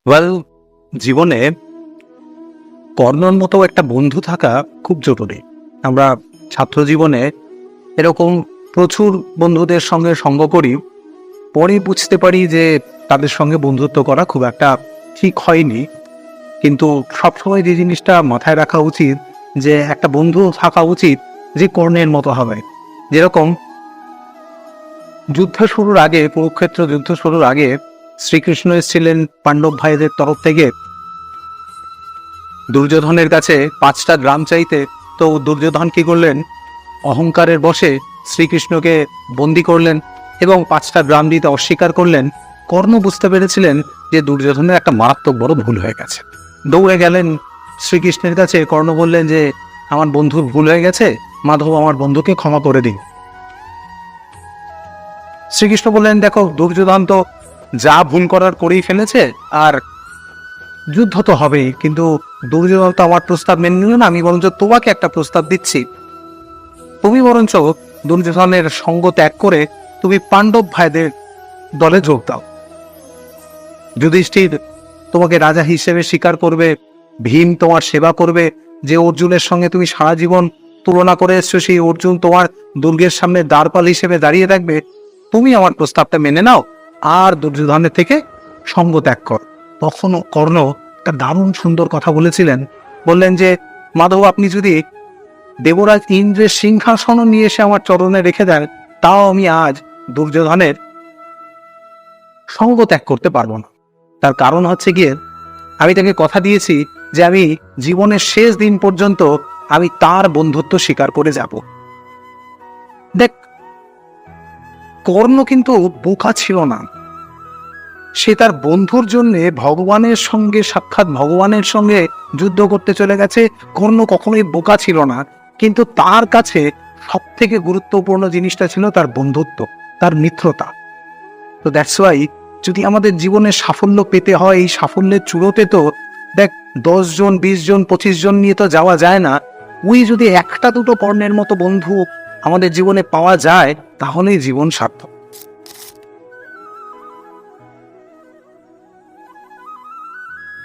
Well, জীবনে কর্ণর মতো একটা বন্ধু থাকা খুব জরুরি। আমরা ছাত্র জীবনে এরকম প্রচুর বন্ধুদের সঙ্গে সঙ্গ করি, পরে বুঝতে পারি যে তাদের সঙ্গে বন্ধুত্ব করা খুব একটা ঠিক হয়নি। কিন্তু সবসময় যে জিনিসটা মাথায় রাখা উচিত যে একটা বন্ধু থাকা উচিত যে কর্ণের মতো হবে। যেরকম যুদ্ধ শুরুর আগে, কুরুক্ষেত্র যুদ্ধ শুরুর আগে শ্রীকৃষ্ণ এসেছিলেন পাণ্ডব ভাইদের তরফ থেকে দুর্যোধনের কাছে 5টা গ্রাম চাইতে। তো দুর্যোধন কি করলেন? অহংকারের বশে শ্রীকৃষ্ণকে বন্দী করলেন এবং 5টা গ্রাম দিতে অস্বীকার করলেন। কর্ণ বুঝতে পেরেছিলেন যে দুর্যোধনের একটা মারাত্মক বড় ভুল হয়ে গেছে। দৌড়ে গেলেন শ্রীকৃষ্ণের কাছে। কর্ণ বললেন যে আমার বন্ধুর ভুল হয়ে গেছে, মাধব আমার বন্ধুকে ক্ষমা করে দিন। শ্রীকৃষ্ণ বললেন, দেখো দুর্যোধন তো যা ভুল করার করেই ফেলেছে, আর যুদ্ধ তো হবেই, কিন্তু দুর্যোধন তো আমার প্রস্তাব মেনে নিল না। আমি বরঞ্চ তোমাকে একটা প্রস্তাব দিচ্ছি, তুমি বরঞ্চ দুর্যোধনের সঙ্গ ত্যাগ করে তুমি পাণ্ডব ভাইদের দলে যোগ দাও। যুধিষ্ঠির তোমাকে রাজা হিসেবে স্বীকার করবে, ভীম তোমার সেবা করবে, যে অর্জুনের সঙ্গে তুমি সারা জীবন তুলনা করে এসছো সেই অর্জুন তোমার দুর্গের সামনে দ্বারপাল হিসেবে দাঁড়িয়ে থাকবে। তুমি আমার প্রস্তাবটা মেনে নাও আর দুর্যোধনের থেকে সঙ্গ ত্যাগ কর। তখন কর্ণ একটা দারুণ সুন্দর কথা বলেছিলেন। বললেন যে মাধব, আপনি যদি দেবরাজ ইন্দ্রের সিংহাসনও নিয়ে এসে আমার চরণে রেখে দেন, তাও আমি আজ দুর্যোধনের সঙ্গ ত্যাগ করতে পারবো না। তার কারণ হচ্ছে গিয়ে, আমি তাকে কথা দিয়েছি যে আমি জীবনের শেষ দিন পর্যন্ত আমি তার বন্ধুত্ব স্বীকার করে যাব। দেখ, কর্ণ কিন্তু বোকা ছিল না। সে তার বন্ধুর জন্য ভগবানের সঙ্গে, সাক্ষাৎ ভগবানের সঙ্গে যুদ্ধ করতে চলে গেছে। কর্ণ কখনোই বোকা ছিল না, কিন্তু তার কাছে সব থেকে গুরুত্বপূর্ণ জিনিসটা ছিল তার বন্ধুত্ব, তার মিত্রতা। তো দ্যাটস ওয়াই, যদি আমাদের জীবনে সাফল্য পেতে হয়, এই সাফল্যের চূড়োতে তো দেখ 10 জন, 20 জন, 25 জন নিয়ে তো যাওয়া যায় না। ওই যদি একটা দুটো কর্ণের মতো বন্ধু আমাদের জীবনে পাওয়া যায়, তাহলেই জীবন সার্থক।